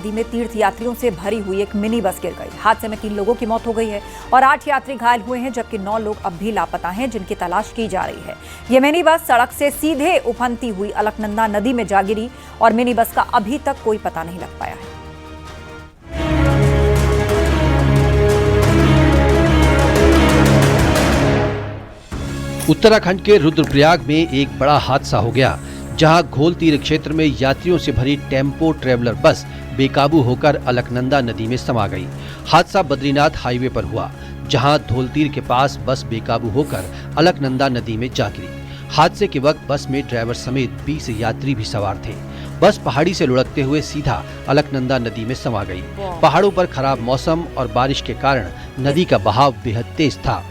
नदी में तीर्थ यात्रियों से भरी हुई एक मिनी बस गिर गई। हादसे में 3 लोगों की मौत हो गई है और 8 यात्री घायल हुए हैं, जबकि 9 लोग अब भी लापता हैं, जिनकी तलाश की जा रही है। ये मिनी बस सड़क से सीधे उफनती हुई अलकनंदा नदी में जा गिरी और मिनी बस का अभी तक कोई पता नहीं लग पाया है। उत्तराखंड के रुद्रप्रयाग में एक बड़ा हादसा हो गया, जहां घोल तीर क्षेत्र में यात्रियों से भरी टेम्पो ट्रेवलर बस बेकाबू होकर अलकनंदा नदी में समा गई। हादसा बद्रीनाथ हाईवे पर हुआ, जहां धौलतीर के पास बस बेकाबू होकर अलकनंदा नदी में जा गिरी। हादसे के वक्त बस में ड्राइवर समेत 20 यात्री भी सवार थे। बस पहाड़ी से लुढ़कते हुए सीधा अलकनंदा नदी में समा गई। पहाड़ों पर खराब मौसम और बारिश के कारण नदी का बहाव बेहद तेज था।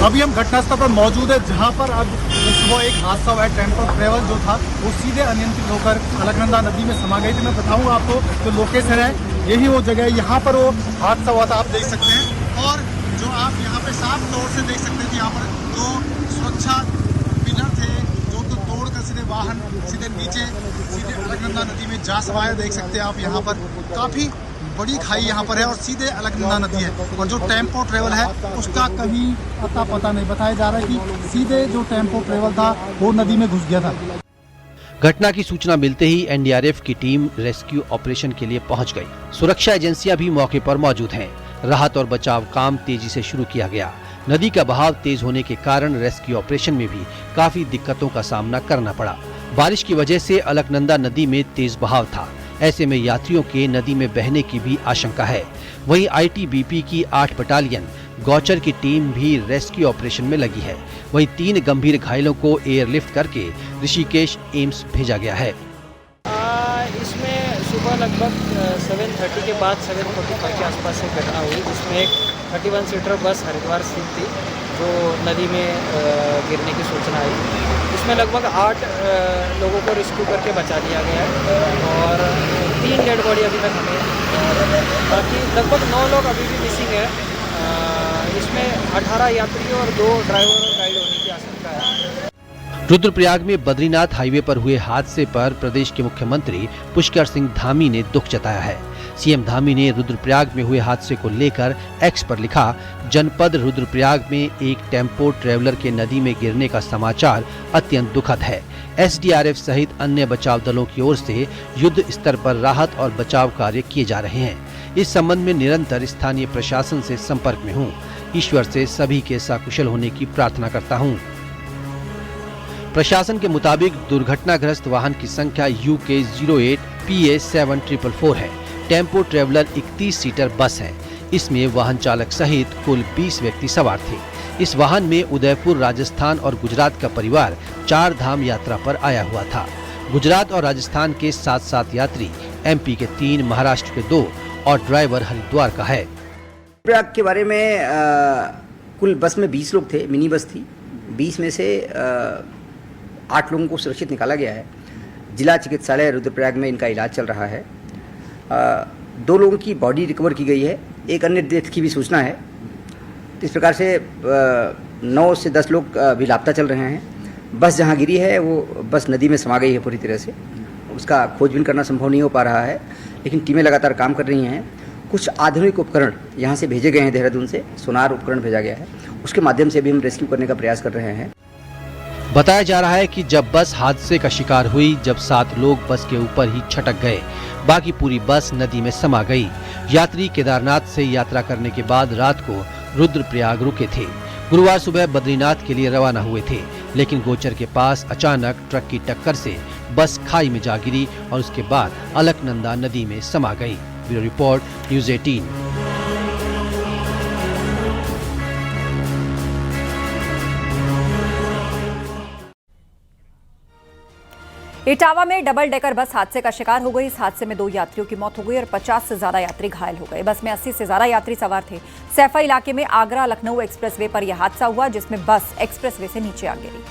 अभी हम घटनास्थल पर मौजूद है, जहां पर अब सुबह एक हादसा हुआ है। टेम्पो ट्रेवल जो था वो सीधे अनियंत्रित होकर अलकनंदा नदी में समा गई थी। मैं बताऊं आपको जो लोकेशन है, यही वो जगह है, यहाँ पर वो हादसा हुआ था, आप देख सकते हैं। और जो आप यहाँ पे साफ तौर से देख सकते हैं कि यहाँ पर जो सुरक्षा पिलर थे जो तो तोड़कर सीधे वाहन सीधे नीचे सीधे अलकनंदा नदी में जा समाया। देख सकते हैं आप यहाँ पर काफी बड़ी खाई यहाँ पर है और सीधे अलकनंदा नदी है। और जो टेम्पो ट्रेवल है उसका कहीं पता नहीं, बताया जा रहा है कि सीधे जो टेम्पो ट्रेवल था वो नदी में घुस गया था। घटना की सूचना मिलते ही एनडीआरएफ की टीम रेस्क्यू ऑपरेशन के लिए पहुंच गई। सुरक्षा एजेंसियां भी मौके पर मौजूद हैं। राहत और बचाव काम तेजी से शुरू किया गया। नदी का बहाव तेज होने के कारण रेस्क्यू ऑपरेशन में भी काफी दिक्कतों का सामना करना पड़ा। बारिश की वजह से अलकनंदा नदी में तेज बहाव था। ऐसे में यात्रियों के नदी में बहने की भी आशंका है। वहीं आईटीबीपी की 8 बटालियन गौचर की टीम भी रेस्क्यू ऑपरेशन में लगी है। वहीं 3 गंभीर घायलों को एयरलिफ्ट करके ऋषिकेश एम्स भेजा गया है। इसमें सुबह लगभग 7:30 के बाद 7:45 के आसपास से घटना हुई, जिसमें एक 31 सीटर बस हरिद्वार स्थित थी जो नदी में गिरने की सूचना आई। इसमें लगभग 8 लोगों को रेस्क्यू करके बचा लिया गया है और 3 डेड बॉडी अभी तक हमें, बाकी लगभग 9 लोग अभी भी मिसिंग है। इसमें 18 यात्री और 2 ड्राइवर और गाइड होने की आशंका है। रुद्रप्रयाग में बद्रीनाथ हाईवे पर हुए हादसे पर प्रदेश के मुख्यमंत्री पुष्कर सिंह धामी ने दुख जताया है। सीएम धामी ने रुद्रप्रयाग में हुए हादसे को लेकर एक्स पर लिखा, जनपद रुद्रप्रयाग में एक टेम्पो ट्रेवलर के नदी में गिरने का समाचार अत्यंत दुखद है। एसडीआरएफ सहित अन्य बचाव दलों की ओर से युद्ध स्तर पर राहत और बचाव कार्य किए जा रहे हैं। इस संबंध में निरंतर स्थानीय प्रशासन से संपर्क में हूँ। ईश्वर से सभी के सकुशल होने की प्रार्थना करता हूँ। प्रशासन के मुताबिक दुर्घटनाग्रस्त वाहन की संख्या UK 08 PA 7444 है। टेम्पो ट्रेवलर 31 सीटर बस है। इसमें वाहन चालक सहित कुल 20 व्यक्ति सवार थे। इस वाहन में उदयपुर, राजस्थान और गुजरात का परिवार 4 धाम यात्रा पर आया हुआ था। गुजरात और राजस्थान के 7 यात्री, MP के 3, महाराष्ट्र के 2 और ड्राइवर हरिद्वार का है। प्रयाग के बारे में कुल बस में 20 लोग थे, मिनी बस थी। 20 में से 8 लोगों को सुरक्षित निकाला गया है। जिला चिकित्सालय रुद्रप्रयाग में इनका इलाज चल रहा है। 2 लोगों की बॉडी रिकवर की गई है। एक अन्य डेथ की भी सूचना है। इस प्रकार से 9 से 10 लोग भी लापता चल रहे हैं। बस जहां गिरी है वो बस नदी में समा गई है पूरी तरह से। उसका खोजबीन करना संभव नहीं हो पा रहा है, लेकिन टीमें लगातार काम कर रही हैं। कुछ आधुनिक उपकरण यहाँ से भेजे गए हैं, देहरादून से सोनार उपकरण भेजा गया है। उसके माध्यम से भी हम रेस्क्यू करने का प्रयास कर रहे हैं। बताया जा रहा है कि जब बस हादसे का शिकार हुई, जब 7 लोग बस के ऊपर ही छटक गए, बाकी पूरी बस नदी में समा गई। यात्री केदारनाथ से यात्रा करने के बाद रात को रुद्रप्रयाग रुके थे। गुरुवार सुबह बद्रीनाथ के लिए रवाना हुए थे, लेकिन गोचर के पास अचानक ट्रक की टक्कर से बस खाई में जा गिरी और उसके बाद अलकनंदा नदी में समा गई। Bureau report, news 18। इटावा में डबल डेकर बस हादसे का शिकार हो गई। इस हादसे में 2 यात्रियों की मौत हो गई और 50 से ज्यादा यात्री घायल हो गए। बस में 80 से ज्यादा यात्री सवार थे। सैफा इलाके में आगरा लखनऊ एक्सप्रेसवे पर यह हादसा हुआ, जिसमें बस एक्सप्रेसवे से नीचे आ गिरी।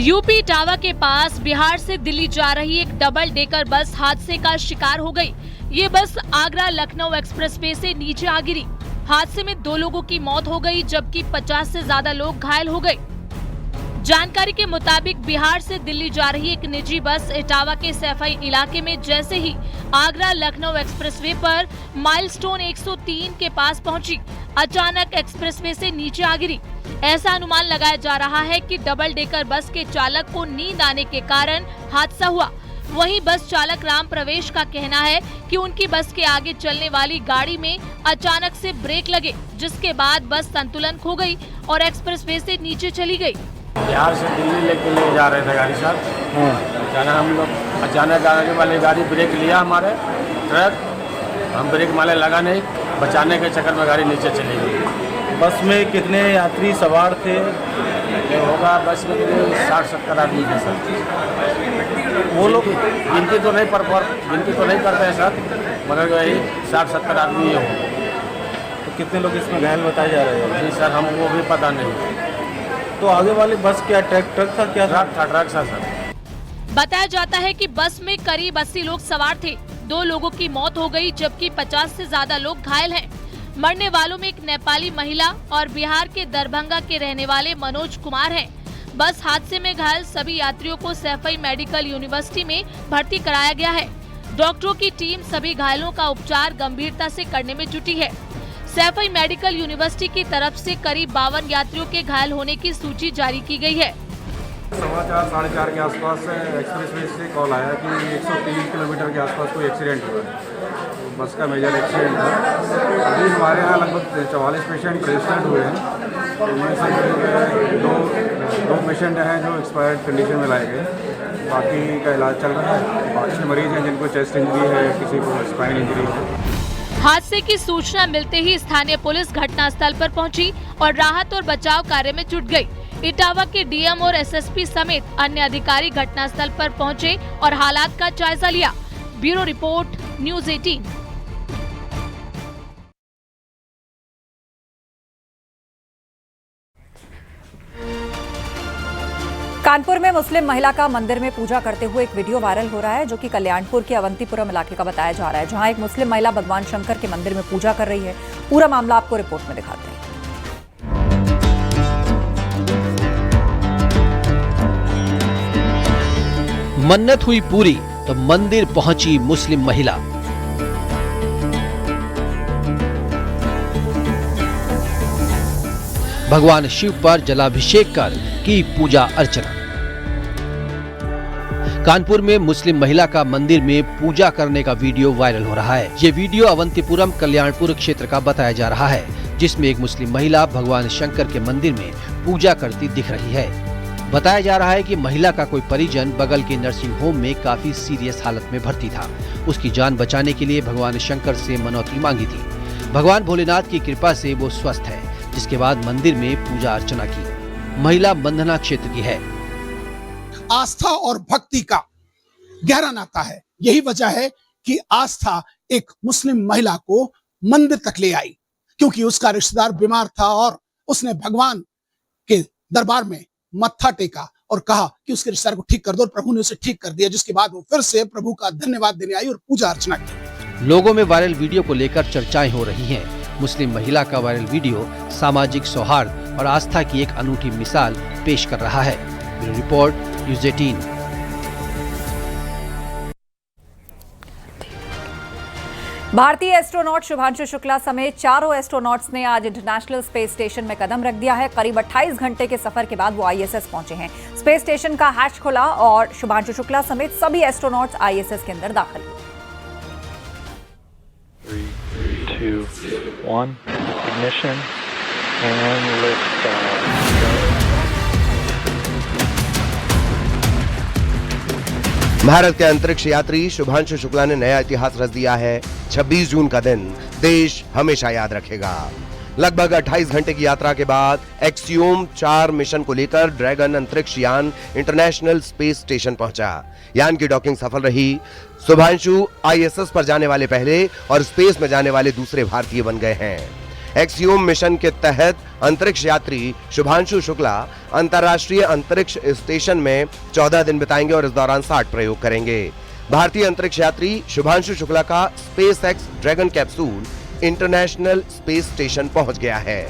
यूपी इटावा के पास बिहार से दिल्ली जा रही एक डबल डेकर बस हादसे का शिकार हो गई। ये बस आगरा लखनऊ एक्सप्रेसवे से नीचे आ गिरी। हादसे में 2 लोगों की मौत हो गई, जबकि 50 से ज्यादा लोग घायल हो गए। जानकारी के मुताबिक बिहार से दिल्ली जा रही एक निजी बस इटावा के सैफई इलाके में जैसे ही आगरा लखनऊ एक्सप्रेसवे पर माइलस्टोन 103 के पास पहुंची, अचानक एक्सप्रेसवे से नीचे आ गिरी। ऐसा अनुमान लगाया जा रहा है कि डबल डेकर बस के चालक को नींद आने के कारण हादसा हुआ। वहीं बस चालक राम प्रवेश का कहना है कि उनकी बस के आगे चलने वाली गाड़ी में अचानक से ब्रेक लगे, जिसके बाद बस संतुलन खो गई और एक्सप्रेसवे से नीचे चली गई। बिहार से दिल्ली लेके ले जा रहे थे गाड़ी साहब। जाना हम लोग अचानक आने वाली गाड़ी ब्रेक लिया हमारे ट्रक, हम ब्रेक माले लगा नहीं, बचाने के चक्कर में गाड़ी नीचे चली गई। बस में कितने यात्री सवार थे? ये होगा बस में 60-70 आदमी थे सर। वो लोग गिनती तो नहीं करते हैं सर, मगर वही 60-70 आदमी ही होंगे। तो कितने लोग इसमें घायल बताए जा रहे हैं? जी सर, हमको भी पता नहीं। तो आगे वाली बस क्या ट्रक था? क्या ट्रक था सर। बताया जाता है कि बस में करीब 80 लोग सवार थे। 2 लोगों की मौत हो गई, जबकि 50 से ज्यादा लोग घायल हैं। मरने वालों में एक नेपाली महिला और बिहार के दरभंगा के रहने वाले मनोज कुमार हैं। बस हादसे में घायल सभी यात्रियों को सैफई मेडिकल यूनिवर्सिटी में भर्ती कराया गया है। डॉक्टरों की टीम सभी घायलों का उपचार गंभीरता से करने में जुटी है। सैफई मेडिकल यूनिवर्सिटी की तरफ से करीब 52 यात्रियों के घायल होने की सूची जारी की गई है। 4:15-4:30 के आसपास एक्सप्रेसवे से कॉल आया कि 103 किलोमीटर के आसपास कोई एक्सीडेंट हुआ है। बस का मेजर एक्सीडेंट था। अभी हमारे यहाँ लगभग 44 पेशेंट रजिस्टर्ड हुए हैं। उनमें से दो पेशेंट हैं जो एक्सपायर्ड कंडीशन में लाए गए, बाकी का इलाज चल रहा है। 5-6 मरीज हैं जिनको चेस्ट इंजरी है, किसी को स्पाइन इंजरी है। हादसे की सूचना मिलते ही स्थानीय पुलिस घटनास्थल पर पहुंची और राहत और बचाव कार्य में जुट गई। इटावा के डीएम और एसएसपी समेत अन्य अधिकारी घटनास्थल पर पहुंचे और हालात का जायजा लिया। Bureau report, news 18। कानपुर में मुस्लिम महिला का मंदिर में पूजा करते हुए एक वीडियो वायरल हो रहा है, जो कि कल्याणपुर के अवंतीपुरम इलाके का बताया जा रहा है, जहां एक मुस्लिम महिला भगवान शंकर के मंदिर में पूजा कर रही है। पूरा मामला आपको रिपोर्ट में दिखाते हैं। मन्नत हुई पूरी तो मंदिर पहुंची मुस्लिम महिला। भगवान शिव पर जलाभिषेक कर की पूजा अर्चना। कानपुर में मुस्लिम महिला का मंदिर में पूजा करने का वीडियो वायरल हो रहा है। ये वीडियो अवंतीपुरम कल्याणपुर क्षेत्र का बताया जा रहा है, जिसमें एक मुस्लिम महिला भगवान शंकर के मंदिर में पूजा करती दिख रही है। बताया जा रहा है कि महिला का कोई परिजन बगल के नर्सिंग होम में काफी सीरियस हालत में भर्ती था। उसकी जान बचाने के लिए भगवान शंकर से मनौती मांगी थी। भगवान भोलेनाथ की कृपा से वो स्वस्थ है, जिसके बाद मंदिर में पूजा अर्चना की। महिला बंधना क्षेत्र की है। आस्था और भक्ति का गहरा नाता है। यही वजह है कि आस्था एक मुस्लिम महिला को मंदिर तक ले आई, क्योंकि उसका रिश्तेदार बीमार था और उसने भगवान के दरबार में मत्था टेका और कहा कि उसके रिश्तेदार को ठीक कर दो, और प्रभु ने उसे ठीक कर दिया, जिसके बाद वो फिर से प्रभु का धन्यवाद देने आई और पूजा अर्चना की। लोगों में वायरल वीडियो को लेकर चर्चाएं हो रही हैं। मुस्लिम महिला का वायरल वीडियो सामाजिक सौहार्द और आस्था की एक अनूठी मिसाल पेश कर रहा है। Bureau report, news 18। भारतीय एस्ट्रोनॉट शुभांशु शुक्ला समेत चारों एस्ट्रोनॉट्स ने आज इंटरनेशनल स्पेस स्टेशन में कदम रख दिया है। करीब 28 घंटे के सफर के बाद वो आईएसएस पहुंचे हैं। स्पेस स्टेशन का हैच खुला और शुभांशु शुक्ला समेत सभी एस्ट्रोनॉट्स आईएसएस के अंदर दाखिल हुए। 3, 2, 1, ignition and lift off. Bharat के अंतरिक्ष यात्री शुभांशु शुक्ला ने नया इतिहास रच दिया है। 26 जून का दिन देश हमेशा याद रखेगा। लगभग 28 घंटे की यात्रा के बाद एक्सियोम 4 मिशन को लेकर ड्रैगन अंतरिक्ष यान इंटरनेशनल स्पेस स्टेशन पहुंचा। यान की डॉकिंग सफल रही। शुभांशु आईएसएस पर जाने वाले पहले और स्पेस में जाने वाले दूसरे भारतीय बन गए हैं। एक्सियोम मिशन के तहत अंतरिक्ष यात्री शुभांशु शुक्ला अंतर्राष्ट्रीय अंतरिक्ष स्टेशन में 14 दिन बिताएंगे और इस दौरान 60 प्रयोग करेंगे। भारतीय अंतरिक्ष यात्री शुभांशु शुक्ला का space x dragon capsule international space station पहुंच गया है।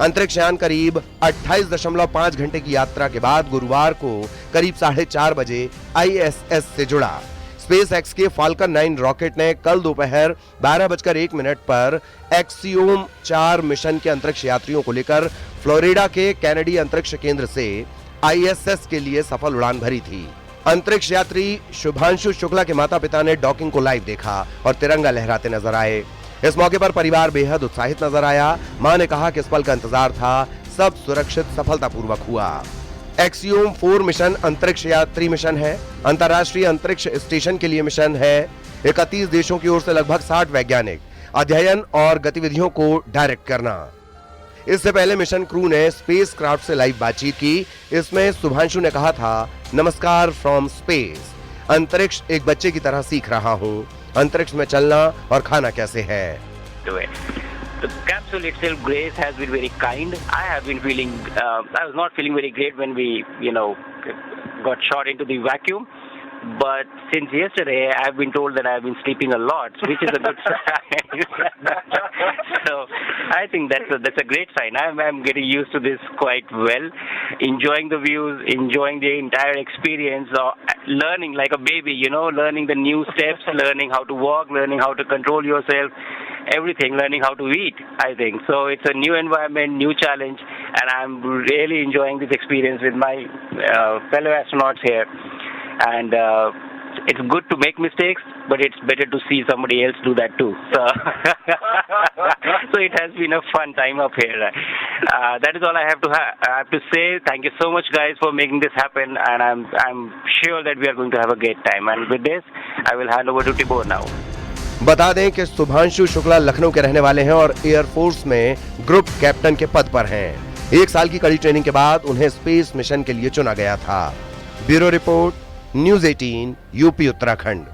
अंतरिक्ष यान करीब 28.5 घंटे की यात्रा के बाद गुरुवार को करीब 4:30 बजे ISS से जुड़ा। स्पेस एक्स के फाल्कन 9 रॉकेट ने कल दोपहर 12:01 पर एक्सियोम 4 मिशन के अंतरिक्ष यात्रियों को लेकर फ्लोरिडा के कैनेडी अंतरिक्ष केंद्र से ISS के लिए सफल उड़ान भरी थी। अंतरिक्ष यात्री शुभांशु शुक्ला के माता पिता ने डॉकिंग को लाइव देखा और तिरंगा लहराते नजर आए। इस मौके पर परिवार बेहद उत्साहित नजर आया। मां ने कहा कि इस पल का इंतजार था, सब सुरक्षित सफलतापूर्वक हुआ। एक्सियोम 4 मिशन अंतरिक्ष यात्री मिशन है, अंतर्राष्ट्रीय अंतरिक्ष स्टेशन के लिए मिशन है। 31 देशों की ओर से लगभग 60 वैज्ञानिक अध्ययन और गतिविधियों को डायरेक्ट करना। इससे पहले मिशन क्रू ने स्पेस क्राफ्ट से लाइव बातचीत की। इसमें शुभांशु ने कहा था, नमस्कार फ्रॉम स्पेस, अंतरिक्ष एक बच्चे की तरह सीख रहा हूँ। अंतरिक्ष में चलना और खाना कैसे है। The capsule itself, Grace, has been very kind. I have been feeling, I was not feeling very great when we, got shot into the vacuum. But since yesterday, I've been told that I've been sleeping a lot, which is a good sign. So I think that's a great sign. I'm getting used to this quite well, enjoying the views, enjoying the entire experience, learning like a baby, learning the new steps, learning how to walk, learning how to control yourself, everything, learning how to eat, I think. So it's a new environment, new challenge, and I'm really enjoying this experience with my fellow astronauts here. And it's good to make mistakes, but it's better to see somebody else do that too. So it has been a fun time up here. That is all I have to say. Thank you so much, guys, for making this happen, and I'm sure that we are going to have a great time. And with this, I will hand over to Tibor now. बता दें कि शुभांशु शुक्ला लखनऊ के रहने वाले हैं और air force में group captain के पद पर हैं। 1 साल की कड़ी ट्रेनिंग के बाद उन्हें स्पेस मिशन के लिए चुना गया था। Bureau report, news 18, UP Uttarakhand.